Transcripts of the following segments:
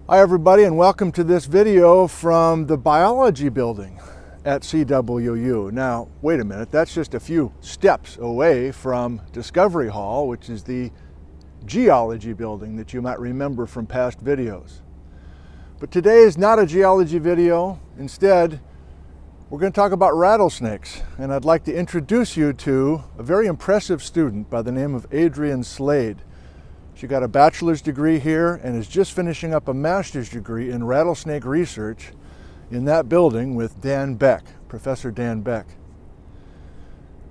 Hi everybody, and welcome to this video from the biology building at CWU. Now, wait a minute, that's just a few steps away from Discovery Hall, which is the geology building that you might remember from past videos. But today is not a geology video. Instead, we're going to talk about rattlesnakes, and I'd like to introduce you to a very impressive student by the name of Adrian Slade. She got a bachelor's degree here and is just finishing up a master's degree in rattlesnake research in that building with Dan Beck, Professor Dan Beck.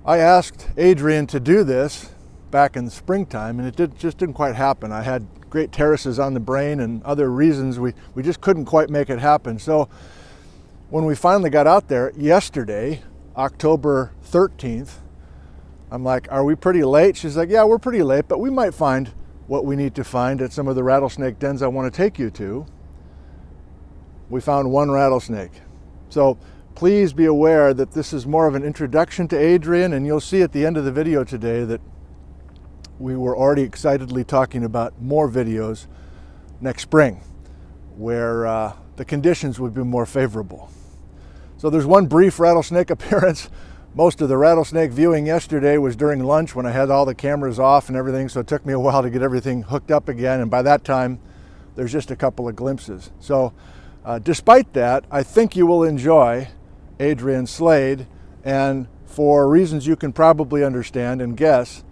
I asked Adrian to do this back in the springtime, and it just didn't quite happen. I had great terraces on the brain and other reasons we just couldn't quite make it happen. So when we finally got out there yesterday, October 13th, I'm like, are we pretty late? She's like, yeah, we're pretty late, but we might find what we need to find at some of the rattlesnake dens I want to take you to. We found one rattlesnake. So please be aware that this is more of an introduction to Adrian, and you'll see at the end of the video today that we were already excitedly talking about more videos next spring where the conditions would be more favorable. So there's one brief rattlesnake appearance. Most of the rattlesnake viewing yesterday was during lunch when I had all the cameras off and everything, so it took me a while to get everything hooked up again, and by that time there's just a couple of glimpses. So despite that, I think you will enjoy Adrian Slade, and for reasons you can probably understand and guess,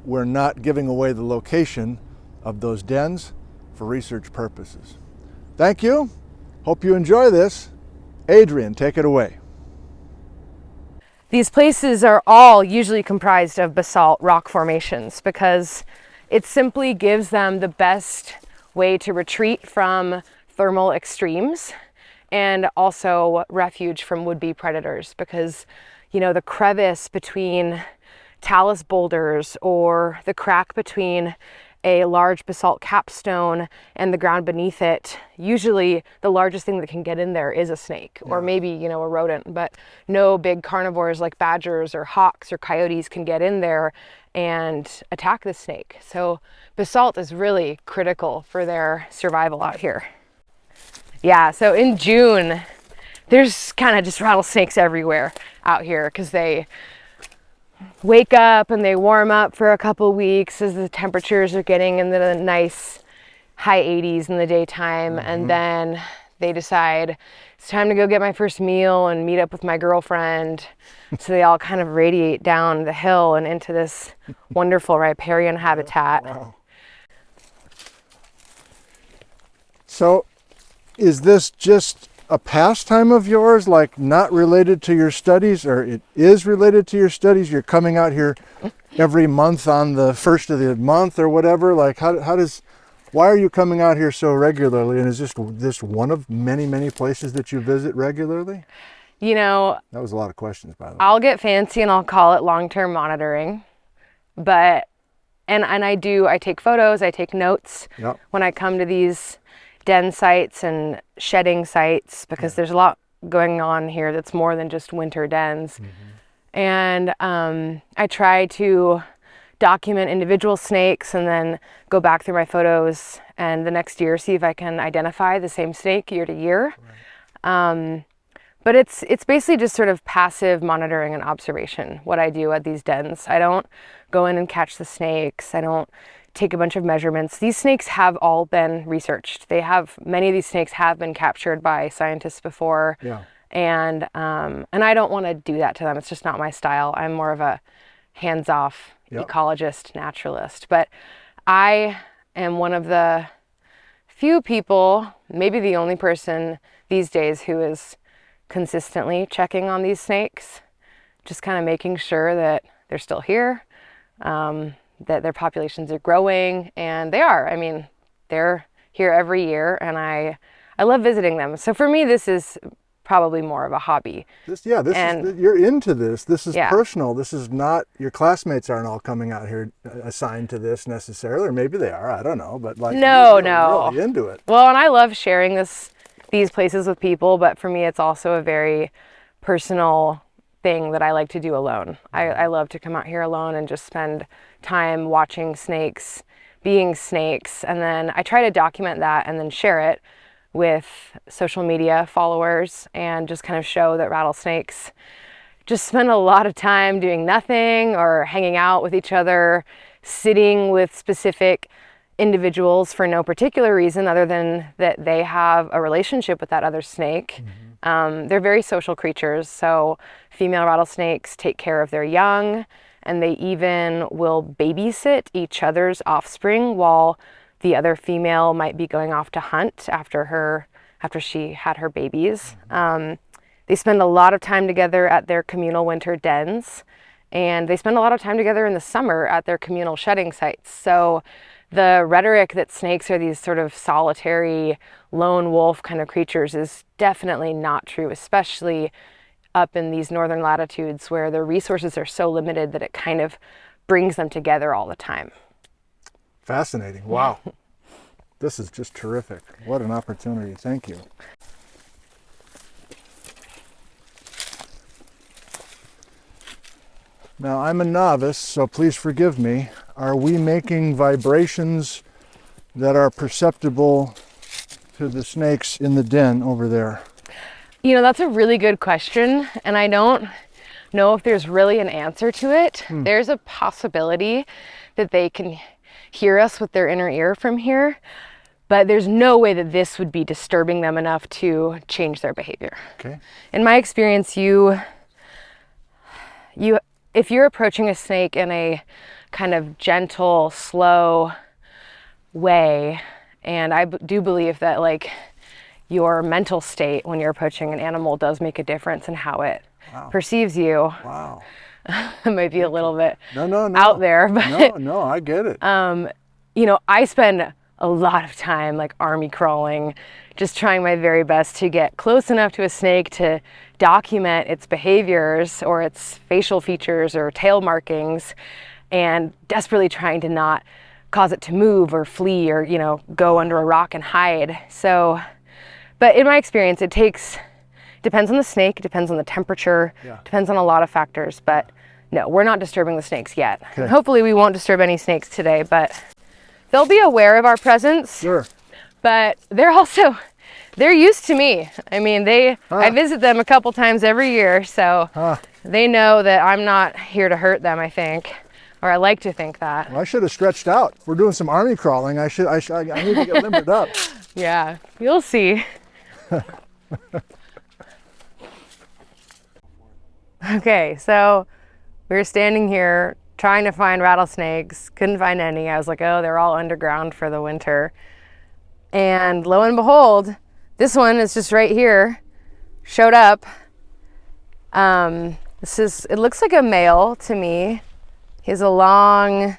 we're not giving away the location of those dens for research purposes. Thank you. Hope you enjoy this. Adrian, take it away. These places are all usually comprised of basalt rock formations because it simply gives them the best way to retreat from thermal extremes and also refuge from would-be predators, because, you know, the crevice between talus boulders or the crack between a large basalt capstone and the ground beneath it, usually the largest thing that can get in there is a snake, or maybe, you know, a rodent, but no big carnivores like badgers or hawks or coyotes can get in there and attack the snake. So basalt is really critical for their survival out here. Yeah, so in June, there's kind of just rattlesnakes everywhere out here because they wake up and they warm up for a couple weeks as the temperatures are getting in the nice high 80s in the daytime, and then they decide it's time to go get my first meal and meet up with my girlfriend. So they all kind of radiate down the hill and into this wonderful riparian habitat. Wow. So is this just a pastime of yours, like not related to your studies, or it is related to your studies? You're coming out here every month on the first of the month or whatever. Like why are you coming out here so regularly? And is this one of many places that you visit regularly? You know, that was a lot of questions, by the way. I'll get fancy and I'll call it long-term monitoring, but I take photos, I take notes when I come to these den sites and shedding sites, because there's a lot going on here that's more than just winter dens. And I try to document individual snakes and then go back through my photos and the next year see if I can identify the same snake year to year. But it's basically just sort of passive monitoring and observation, what I do at these dens. I don't go in and catch the snakes. I don't take a bunch of measurements. These snakes have all been researched. Many of these snakes have been captured by scientists before. And I don't want to do that to them. It's just not my style. I'm more of a hands-off ecologist, naturalist. But I am one of the few people, maybe the only person these days, who is consistently checking on these snakes, just kind of making sure that they're still here, that their populations are growing, and they are. I mean, they're here every year, and I love visiting them. So for me, this is probably more of a hobby. You're into this. This is personal. This is not, your classmates aren't all coming out here assigned to this necessarily, or maybe they are, I don't know, but like, no, you're really into it. Well, and I love sharing these places with people, but for me, it's also a very personal thing that I like to do alone. I love to come out here alone and just spend time watching snakes being snakes. And then I try to document that and then share it with social media followers and just kind of show that rattlesnakes just spend a lot of time doing nothing or hanging out with each other, sitting with specific individuals for no particular reason other than that they have a relationship with that other snake. They're very social creatures, so female rattlesnakes take care of their young, and they even will babysit each other's offspring while the other female might be going off to hunt after she had her babies. They spend a lot of time together at their communal winter dens, and they spend a lot of time together in the summer at their communal shedding sites. So the rhetoric that snakes are these sort of solitary lone wolf kind of creatures is definitely not true, especially up in these northern latitudes where their resources are so limited that it kind of brings them together all the time. Fascinating. Wow. This is just terrific. What an opportunity. Thank you. Now, I'm a novice, so please forgive me. Are we making vibrations that are perceptible to the snakes in the den over there? You know, that's a really good question, and I don't know if there's really an answer to it. There's a possibility that they can hear us with their inner ear from here, but there's no way that this would be disturbing them enough to change their behavior. Okay. In my experience, if you're approaching a snake in a kind of gentle, slow way, and I do believe that like your mental state when you're approaching an animal does make a difference in how it perceives you. Wow. It might be a little bit No. out there, but No, I get it. you know, I spend a lot of time like army crawling, just trying my very best to get close enough to a snake to document its behaviors or its facial features or tail markings, and desperately trying to not cause it to move or flee or, you know, go under a rock and hide. So, but in my experience, depends on the snake, depends on the temperature, depends on a lot of factors, but no, we're not disturbing the snakes yet. Okay. Hopefully we won't disturb any snakes today, but they'll be aware of our presence. Sure. But they're used to me. I mean, I visit them a couple times every year, so they know that I'm not here to hurt them, I think. Or I like to think that. Well, I should have stretched out. If we're doing some army crawling, I need to get limbered up. Yeah, you'll see. Okay, so we were standing here trying to find rattlesnakes, couldn't find any. I was like, oh, they're all underground for the winter. And lo and behold, this one is just right here, showed up. It looks like a male to me. He has a long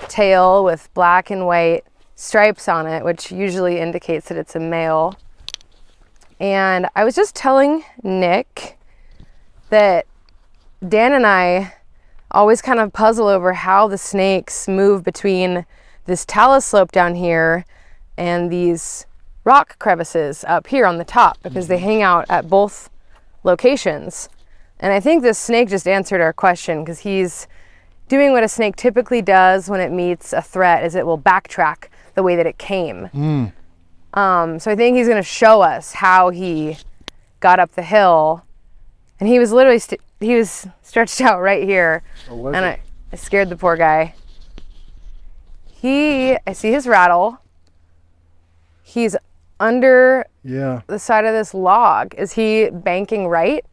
tail with black and white stripes on it, which usually indicates that it's a male. And I was just telling Nick that Dan and I always kind of puzzle over how the snakes move between this talus slope down here and these rock crevices up here on the top, because they hang out at both locations. And I think this snake just answered our question, because he's doing what a snake typically does when it meets a threat, is it will backtrack the way that it came. So I think he's going to show us how he got up the hill. And he was literally, he was stretched out right here. And I scared the poor guy. I see his rattle. He's under the side of this log. Is he banking right?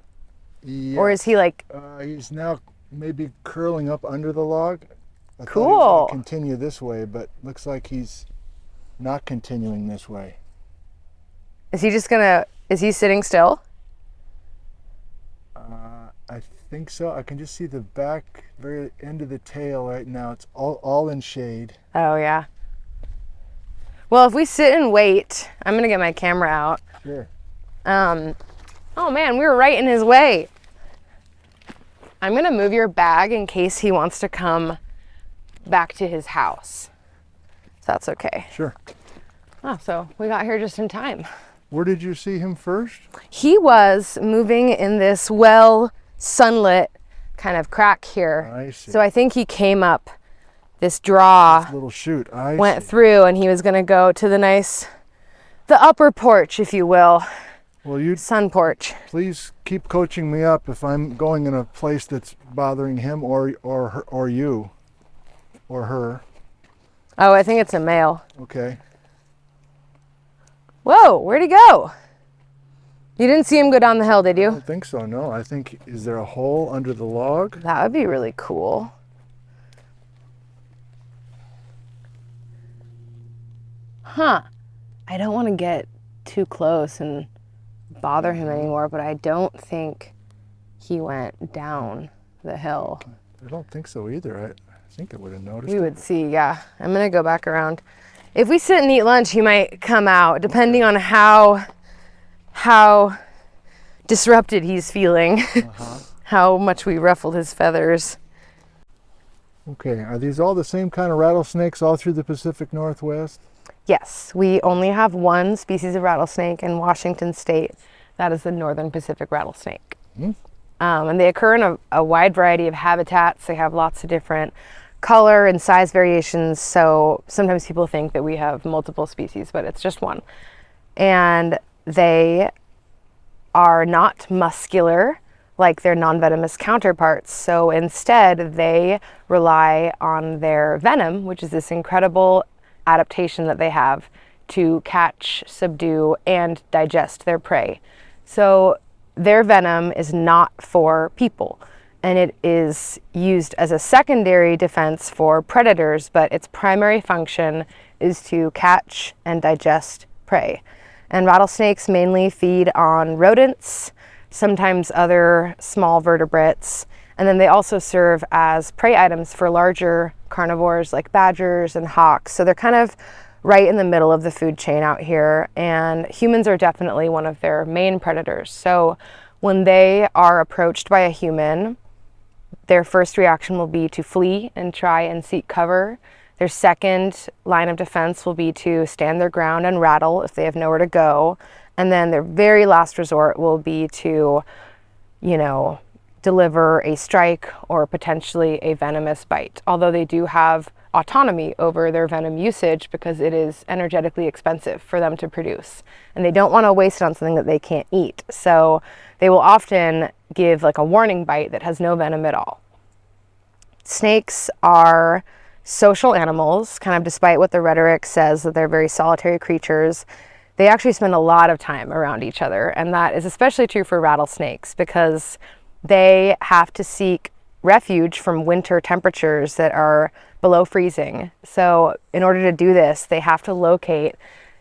Yes. Or is he like... he's now maybe curling up under the log. I Cool. thought he was gonna continue this way, but looks like he's not continuing this way. Is he sitting still? I think so. I can just see the back, very end of the tail right now. It's all in shade. Oh, yeah. Well, if we sit and wait, I'm going to get my camera out. Sure. Oh, man, we were right in his way. I'm going to move your bag in case he wants to come back to his house. So that's okay. Sure. Oh, so we got here just in time. Where did you see him first? He was moving in this sunlit kind of crack here. I see. So I think he came up this draw This little chute. went through, and he was going to go to the upper porch, if you will. Well, you sun porch. Please keep coaching me up if I'm going in a place that's bothering him or her, or you or her. Oh, I think it's a male. Okay. Whoa, where'd he go? You didn't see him go down the hill, did I you? don't think so, no. I think, is there a hole under the log? That would be really cool. Huh. I don't want to get too close and bother him anymore, but I don't think he went down the hill. I don't think so either. I think I would have noticed. We would see, yeah. I'm going to go back around. If we sit and eat lunch, he might come out, depending on how disrupted he's feeling, how much we ruffled his feathers. Okay, are these all the same kind of rattlesnakes all through the Pacific Northwest? Yes, we only have one species of rattlesnake in Washington State. That is the northern Pacific rattlesnake. And they occur in a wide variety of habitats. They have lots of different color and size variations. So sometimes people think that we have multiple species, but it's just one. And they are not muscular like their non-venomous counterparts. So instead, they rely on their venom, which is this incredible adaptation that they have to catch, subdue, and digest their prey. So their venom is not for people, and it is used as a secondary defense for predators, but its primary function is to catch and digest prey. And rattlesnakes mainly feed on rodents, sometimes other small vertebrates, and then they also serve as prey items for larger carnivores like badgers and hawks. So they're kind of right in the middle of the food chain out here, and humans are definitely one of their main predators. So when they are approached by a human, their first reaction will be to flee and try and seek cover. Their second line of defense will be to stand their ground and rattle if they have nowhere to go. And then their very last resort will be to, deliver a strike or potentially a venomous bite. Although they do have autonomy over their venom usage because it is energetically expensive for them to produce. And they don't want to waste it on something that they can't eat. So they will often give like a warning bite that has no venom at all. Snakes are social animals, kind of despite what the rhetoric says that they're very solitary creatures. They actually spend a lot of time around each other, and that is especially true for rattlesnakes because they have to seek refuge from winter temperatures that are below freezing. So in order to do this, they have to locate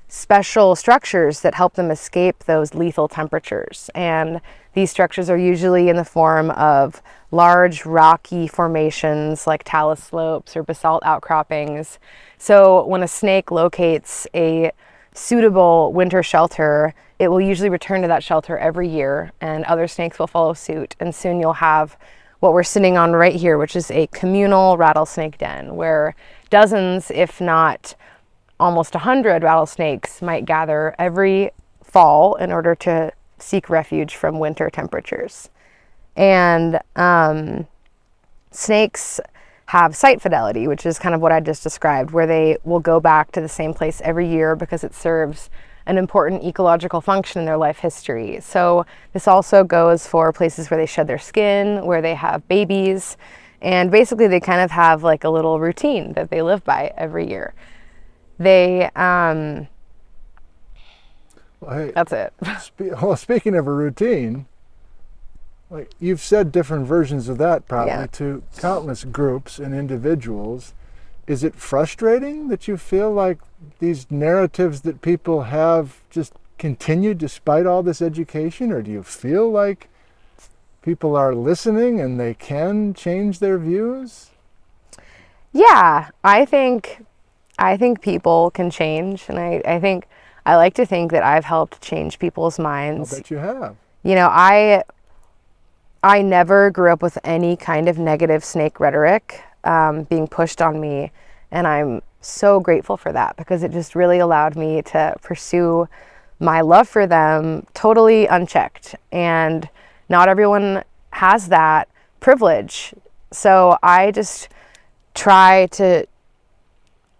special structures that help them escape those lethal temperatures. And these structures are usually in the form of large rocky formations like talus slopes or basalt outcroppings. So when a snake locates a suitable winter shelter, it will usually return to that shelter every year, and other snakes will follow suit. And soon you'll have what we're sitting on right here, which is a communal rattlesnake den where dozens, if not almost 100 rattlesnakes might gather every fall in order to seek refuge from winter temperatures. And snakes have site fidelity, which is kind of what I just described, where they will go back to the same place every year because it serves an important ecological function in their life history. So this also goes for places where they shed their skin, where they have babies, and basically they kind of have like a little routine that they live by every year. They, that's it. Speaking of a routine, like you've said different versions of that probably to countless groups and individuals. Is it frustrating that you feel like these narratives that people have just continue despite all this education, or do you feel like people are listening and they can change their views? Yeah, I think people can change, and I like to think that I've helped change people's minds. I'll bet you have. I never grew up with any kind of negative snake rhetoric being pushed on me, and I'm so grateful for that because it just really allowed me to pursue my love for them totally unchecked, and not everyone has that privilege. So I just try to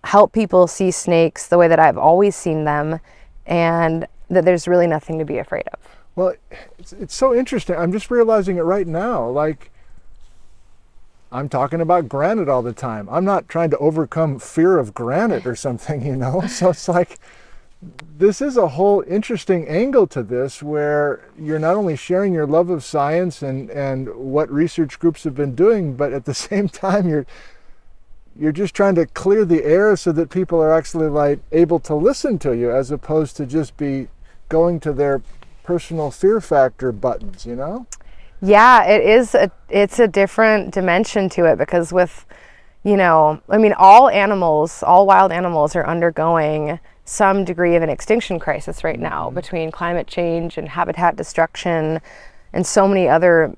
help people see snakes the way that I've always seen them, and that there's really nothing to be afraid of. Well, it's so interesting. I'm just realizing it right now. Like, I'm talking about granite all the time. I'm not trying to overcome fear of granite or something, you know? So it's like, this is a whole interesting angle to this, where you're not only sharing your love of science and what research groups have been doing, but at the same time, you're just trying to clear the air so that people are actually like able to listen to you, as opposed to just be going to their personal fear factor buttons, you know? Yeah, it's a different dimension to it, because with, you know, I mean, all wild animals are undergoing some degree of an extinction crisis right now, between climate change and habitat destruction and so many other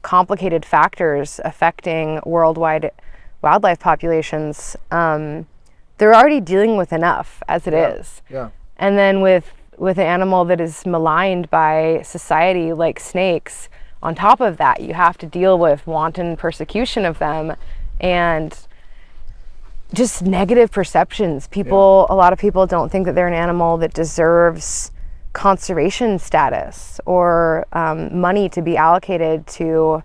complicated factors affecting worldwide wildlife populations. They're already dealing with enough as it is. Yeah. And then with an animal that is maligned by society like snakes, on top of that, you have to deal with wanton persecution of them and just negative perceptions. A lot of people don't think that they're an animal that deserves conservation status or money to be allocated to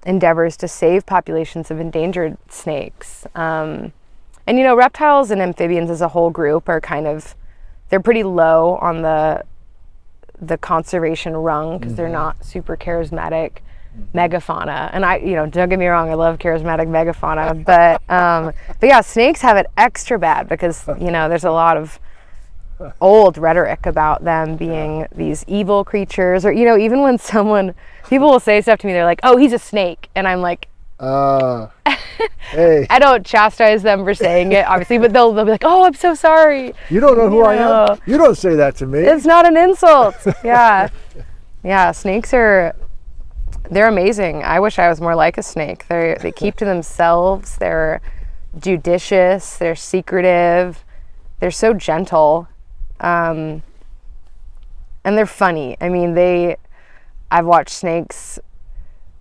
endeavors to save populations of endangered snakes. And, you know, reptiles and amphibians as a whole group are they're pretty low on the conservation rung, because they're not super charismatic megafauna. And don't get me wrong, I love charismatic megafauna, but yeah, snakes have it extra bad, because, you know, there's a lot of old rhetoric about them being these evil creatures, or, you know, even when people will say stuff to me, they're like, "Oh, he's a snake," and I'm like, hey. I don't chastise them for saying it, obviously, but they'll be like, "Oh, I'm so sorry. You don't know who I am? You don't say that to me." It's not an insult. Yeah. Yeah, snakes they're amazing. I wish I was more like a snake. They keep to themselves. They're judicious. They're secretive. They're so gentle. And they're funny. I mean, I've watched snakes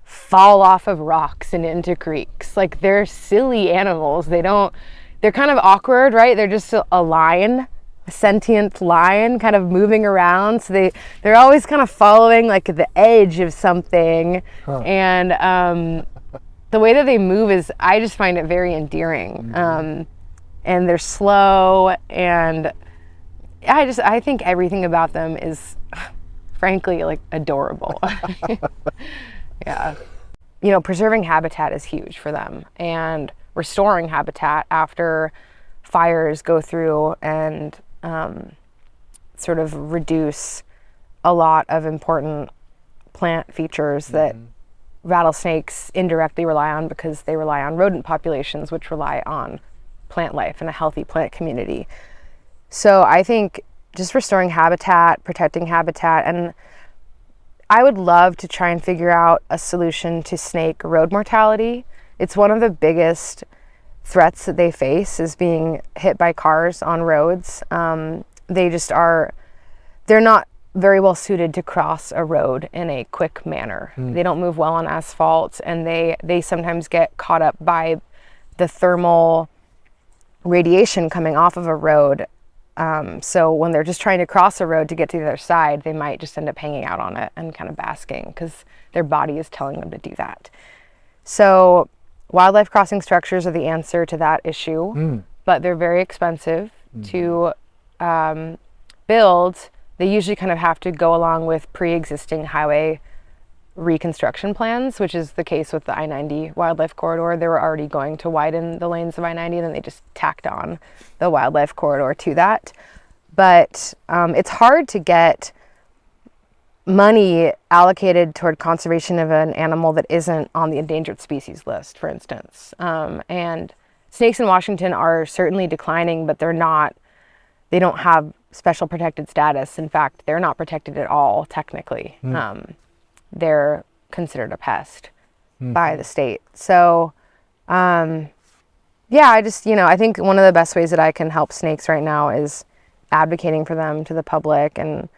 fall off of rocks and into creeks. Like, they're silly animals. They're kind of awkward, right? They're just a sentient lion kind of moving around. So they're always kind of following like the edge of something. And the way that they move I just find it very endearing. And they're slow, and I think everything about them is frankly like adorable. Yeah. You know, preserving habitat is huge for them, and restoring habitat after fires go through and sort of reduce a lot of important plant features that rattlesnakes indirectly rely on, because they rely on rodent populations, which rely on plant life and a healthy plant community. So I think just restoring habitat, protecting habitat, and I would love to try and figure out a solution to snake road mortality. It's one of the biggest threats that they face, is being hit by cars on roads. They're not very well suited to cross a road in a quick manner. They don't move well on asphalt, and they sometimes get caught up by the thermal radiation coming off of a road. So when they're just trying to cross a road to get to the other side, they might just end up hanging out on it and kind of basking, because their body is telling them to do that. So wildlife crossing structures are the answer to that issue, but they're very expensive to build. They usually kind of have to go along with pre-existing highway reconstruction plans, which is the case with the I-90 wildlife corridor. They were already going to widen the lanes of I-90, and then they just tacked on the wildlife corridor to that. But it's hard to get money allocated toward conservation of an animal that isn't on the endangered species list, for instance. And snakes in Washington are certainly declining, but they don't have special protected status. In fact, they're not protected at all, technically. They're considered a pest by the state. So, I think one of the best ways that I can help snakes right now is advocating for them to the public. And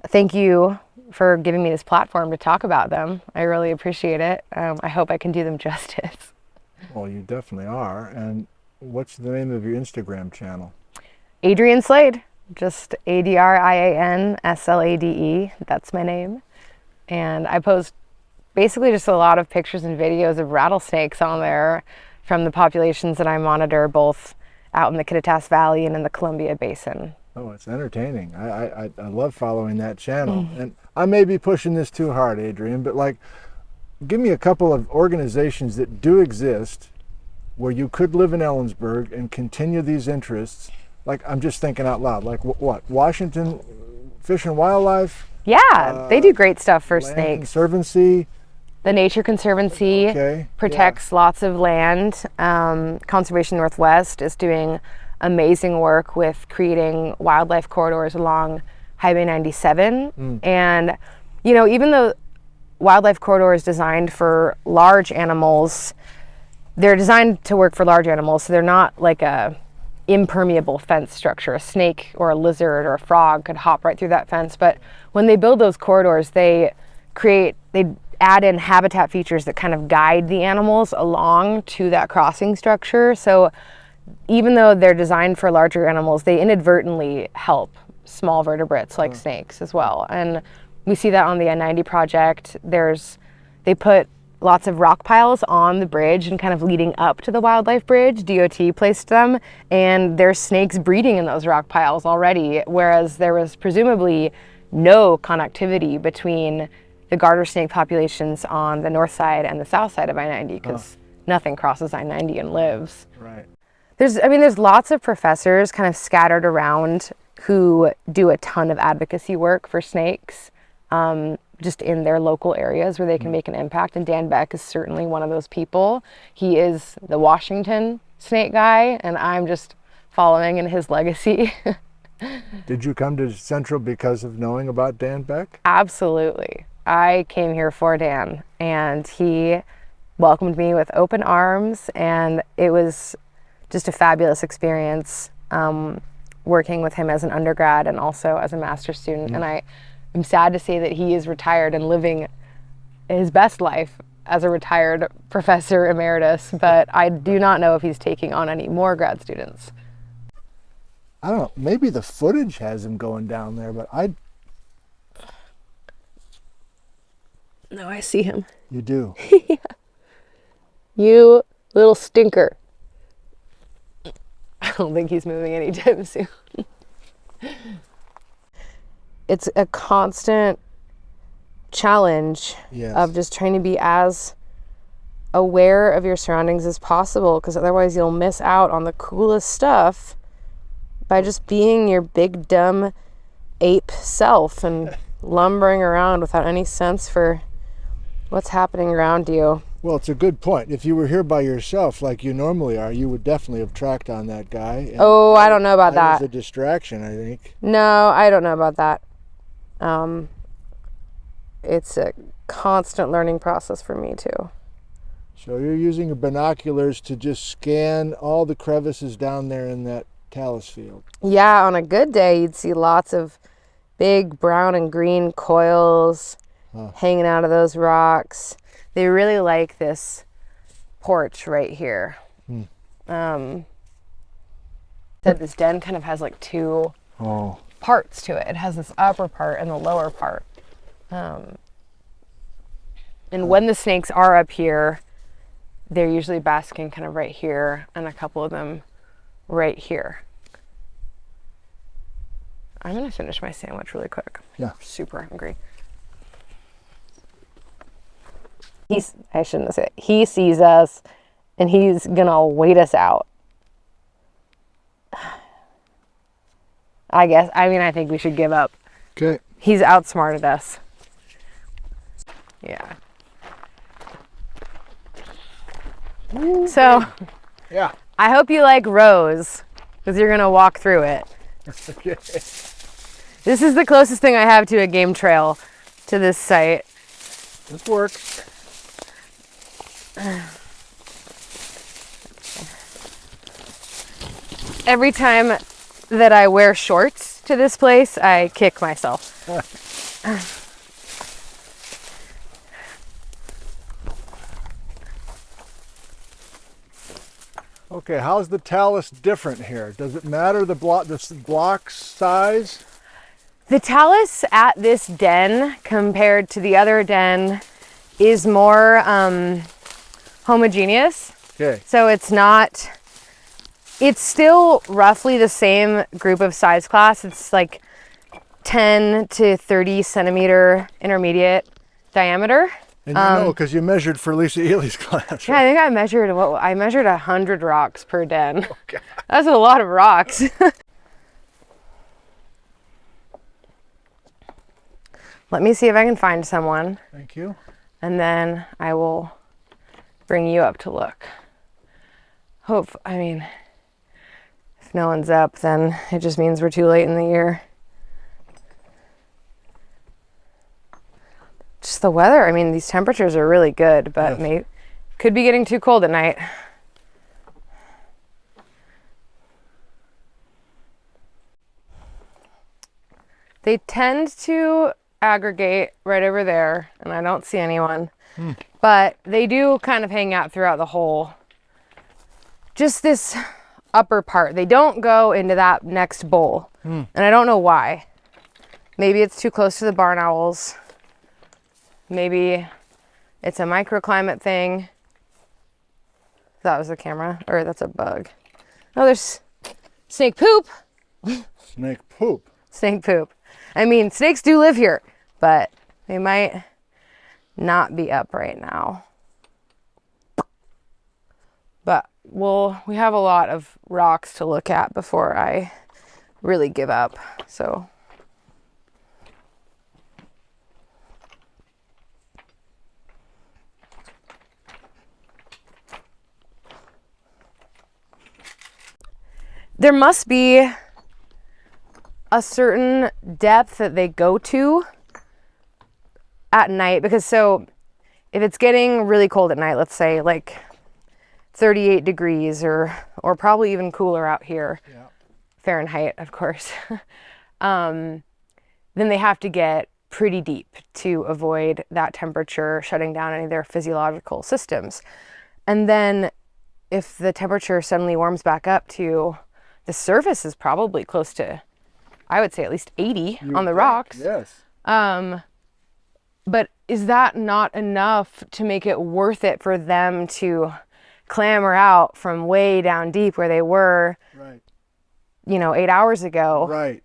thank you for giving me this platform to talk about them. I really appreciate it. I hope I can do them justice. Well, you definitely are. And what's the name of your Instagram channel? Adrian Slade, just ADRIANSLADE. That's my name. And I post basically just a lot of pictures and videos of rattlesnakes on there from the populations that I monitor, both out in the Kittitas Valley and in the Columbia Basin. Oh, it's entertaining. I love following that channel. And I may be pushing this too hard, Adrian, but like, give me a couple of organizations that do exist where you could live in Ellensburg and continue these interests. Like, I'm just thinking out loud, like what? Washington Fish and Wildlife? Yeah, they do great stuff for Land snakes. Conservancy. The Nature Conservancy protects lots of land. Conservation Northwest is doing amazing work with creating wildlife corridors along Highway 97. And, you know, even though wildlife corridor is designed for large animals, they're designed to work for large animals, so they're not like a impermeable fence structure. A snake or a lizard or a frog could hop right through that fence. But when they build those corridors, they add in habitat features that kind of guide the animals along to that crossing structure. So even though they're designed for larger animals, they inadvertently help small vertebrates like snakes as well. And we see that on the N90 project. They put lots of rock piles on the bridge and kind of leading up to the wildlife bridge. DOT placed them, and there's snakes breeding in those rock piles already, whereas there was presumably no connectivity between the garter snake populations on the north side and the south side of I-90, because nothing crosses I-90 and lives. Right. There's lots of professors kind of scattered around who do a ton of advocacy work for snakes, just in their local areas where they can make an impact. And Dan Beck is certainly one of those people. He is the Washington snake guy, and I'm just following in his legacy. Did you come to Central because of knowing about Dan Beck? Absolutely. I came here for Dan, and he welcomed me with open arms, and it was just a fabulous experience working with him as an undergrad and also as a master's student. And I'm sad to say that he is retired and living his best life as a retired professor emeritus, but I do not know if he's taking on any more grad students. I don't know, maybe the footage has him going down there, but No, I see him. You do? Yeah. You little stinker. I don't think he's moving anytime soon. It's a constant challenge of just trying to be as aware of your surroundings as possible, because otherwise you'll miss out on the coolest stuff by just being your big dumb ape self and lumbering around without any sense for what's happening around you. Well, it's a good point. If you were here by yourself like you normally are, you would definitely have tracked on that guy. And I don't know about that. It was a distraction, I think. No, I don't know about that. It's a constant learning process for me too. So you're using your binoculars to just scan all the crevices down there in that talus field. Yeah, on a good day, you'd see lots of big brown and green coils hanging out of those rocks. They really like this porch right here. Said this den kind of has like two parts to it. It has this upper part and the lower part. And when the snakes are up here, they're usually basking kind of right here, and a couple of them right here. I'm gonna finish my sandwich really quick. Yeah. I'm super hungry. I shouldn't say it. He sees us and he's gonna wait us out. I think we should give up. Okay. He's outsmarted us. Yeah. So, yeah. I hope you like Rose, because you're gonna walk through it. Okay. This is the closest thing I have to a game trail to this site. This works. Every time that I wear shorts to this place, I kick myself. Okay, how's the talus different here? Does it matter the block size? The talus at this den compared to the other den is more homogeneous. Okay. So it's still roughly the same group of size class. It's like 10 to 30 centimeter intermediate diameter. And you know, because you measured for Lisa Ely's class, right? Yeah, I think I measured 100 rocks per den. Okay. That's a lot of rocks. Let me see if I can find someone. Thank you. And then I will bring you up to look. I mean, if no one's up, then it just means we're too late in the year. Just the weather. I mean, these temperatures are really good, but yes. Could be getting too cold at night. They tend to aggregate right over there, and I don't see anyone. But they do kind of hang out throughout the whole, just this upper part. They don't go into that next bowl, and I don't know why. Maybe it's too close to the barn owls. Maybe it's a microclimate thing. That was the camera, or that's a bug. Oh, there's snake poop. Snake poop. Snake poop. I mean, snakes do live here, but they might not be up right now. But we have a lot of rocks to look at before I really give up, so. There must be a certain depth that they go to at night, because so if it's getting really cold at night, let's say like 38 degrees or probably even cooler out here, yeah. Fahrenheit, of course, then they have to get pretty deep to avoid that temperature shutting down any of their physiological systems. And then if the temperature suddenly warms back up to, the surface is probably close to, I would say at least 80 on the rocks. Yes. But is that not enough to make it worth it for them to clamber out from way down deep where they were, right, 8 hours ago? Right.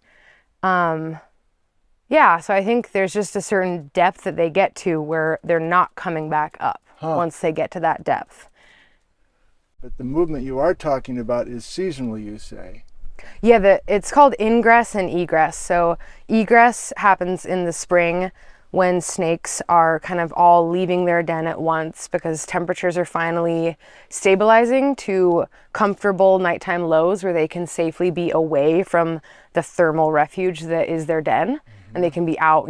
Yeah, so I think there's just a certain depth that they get to where they're not coming back up once they get to that depth. But the movement you are talking about is seasonal, you say? Yeah, it's called ingress and egress. So egress happens in the spring when snakes are kind of all leaving their den at once because temperatures are finally stabilizing to comfortable nighttime lows where they can safely be away from the thermal refuge that is their den. And they can be out,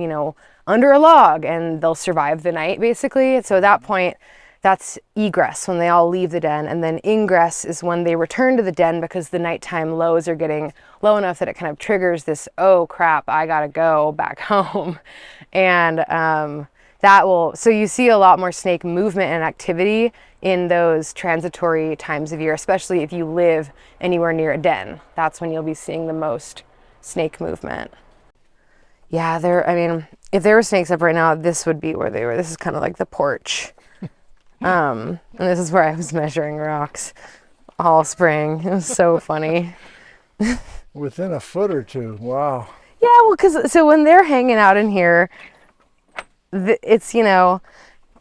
under a log, and they'll survive the night basically. So at that point, that's egress, when they all leave the den. And then ingress is when they return to the den because the nighttime lows are getting low enough that it kind of triggers this, oh crap, I gotta go back home. And so you see a lot more snake movement and activity in those transitory times of year, especially if you live anywhere near a den. That's when you'll be seeing the most snake movement. Yeah, if there were snakes up right now, this would be where they were. This is kind of like the porch. And this is where I was measuring rocks all spring. It was so funny. Within a foot or two, wow. Yeah, well, so when they're hanging out in here, it's,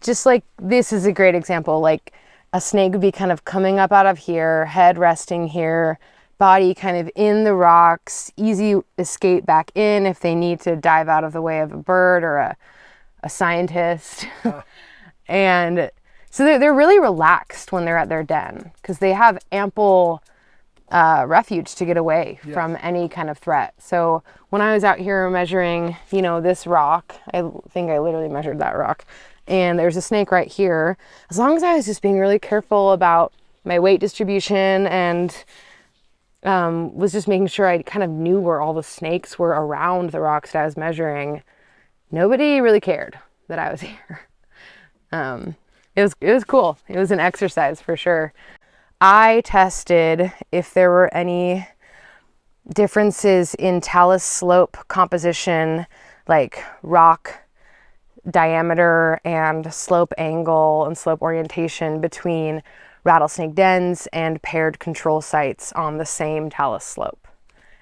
just like this is a great example. Like a snake would be kind of coming up out of here, head resting here, body kind of in the rocks, easy escape back in if they need to dive out of the way of a bird or a scientist. And so they're really relaxed when they're at their den because they have ample refuge to get away from any kind of threat. So when I was out here measuring, this rock, I think I literally measured that rock, and there's a snake right here. As long as I was just being really careful about my weight distribution and was just making sure I kind of knew where all the snakes were around the rocks that I was measuring, nobody really cared that I was here. It was cool. It was an exercise for sure. I tested if there were any differences in talus slope composition, like rock diameter and slope angle and slope orientation between rattlesnake dens and paired control sites on the same talus slope.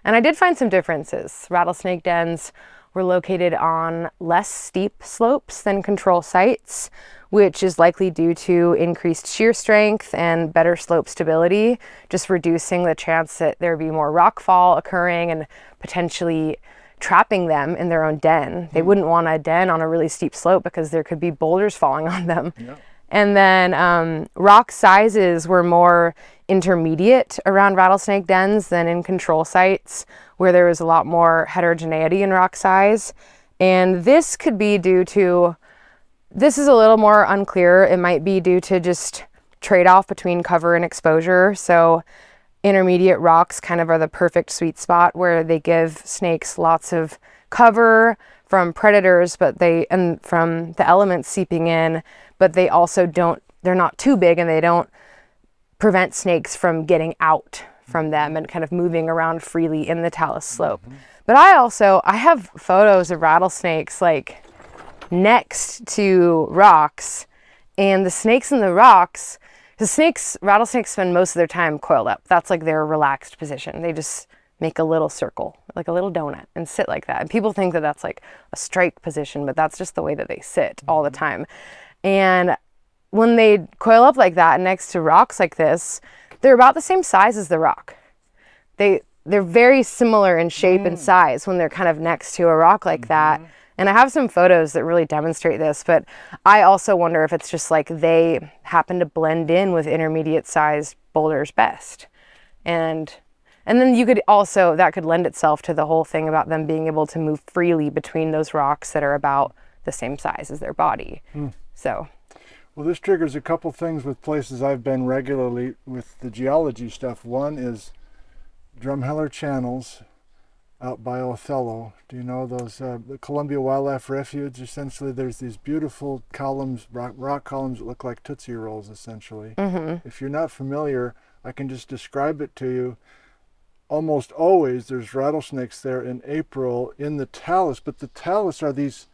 And I did find some differences. Rattlesnake dens were located on less steep slopes than control sites, which is likely due to increased shear strength and better slope stability, just reducing the chance that there would be more rockfall occurring and potentially trapping them in their own den. They wouldn't want a den on a really steep slope because there could be boulders falling on them. Yeah. And then rock sizes were more intermediate around rattlesnake dens than in control sites, where there was a lot more heterogeneity in rock size. And this could be due to, this is a little more unclear. It might be due to just trade-off between cover and exposure. So intermediate rocks kind of are the perfect sweet spot where they give snakes lots of cover from predators, and from the elements seeping in, but they also they're not too big and they don't prevent snakes from getting out from them and kind of moving around freely in the talus slope. But I have photos of rattlesnakes like next to rocks, and the snakes in the rocks, rattlesnakes spend most of their time coiled up. That's like their relaxed position. They just make a little circle, like a little donut, and sit like that. And people think that that's like a strike position, but that's just the way that they sit all the time. And when they coil up like that next to rocks like this, they're about the same size as the rock. They're very similar in shape and size when they're kind of next to a rock like that. And I have some photos that really demonstrate this, but I also wonder if it's just like they happen to blend in with intermediate sized boulders best. And then you could also, that could lend itself to the whole thing about them being able to move freely between those rocks that are about the same size as their body. So. Well, this triggers a couple things with places I've been regularly with the geology stuff. One is Drumheller Channels out by Othello. Do you know those, the Columbia Wildlife Refuge? Essentially, there's these beautiful columns, rock columns that look like Tootsie Rolls, essentially. If you're not familiar, I can just describe it to you. Almost always there's rattlesnakes there in April in the talus, but the talus are these,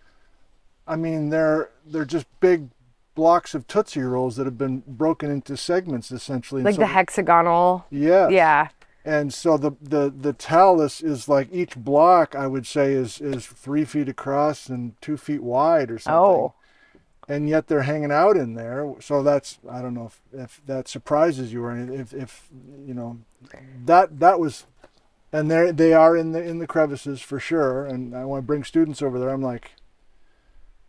I mean, they're just big blocks of Tootsie Rolls that have been broken into segments, essentially. Like the hexagonal? Yeah. Yeah. And so the talus is like, each block, I would say, is 3 feet across and 2 feet wide or something. Oh. And yet they're hanging out in there. So that's, I don't know if that surprises you or anything. If you know, that was, and they are in the crevices for sure. And I want to bring students over there. I'm like,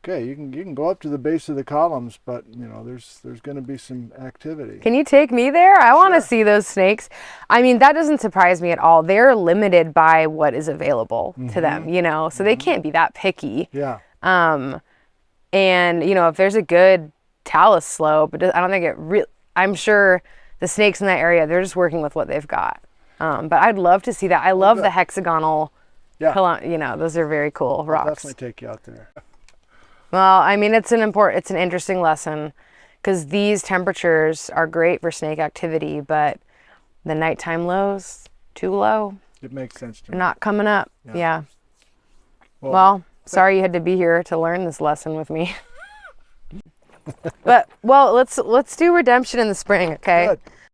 okay, you can go up to the base of the columns, but you know, there's going to be some activity. Can you take me there? I want to see those snakes. I mean, that doesn't surprise me at all. They're limited by what is available to them, you know, so they can't be that picky. Yeah. And you know, if there's a good talus slope, I don't think I'm sure the snakes in that area, they're just working with what they've got. But I'd love to see that. I love the hexagonal, you know, those are very cool rocks. I'll definitely take you out there. Well, I mean, it's an interesting lesson, because these temperatures are great for snake activity, but the nighttime lows, too low. It makes sense to me. They're not coming up. Yeah. Well, sorry you had to be here to learn this lesson with me. But, well, let's do redemption in the spring, okay? Good.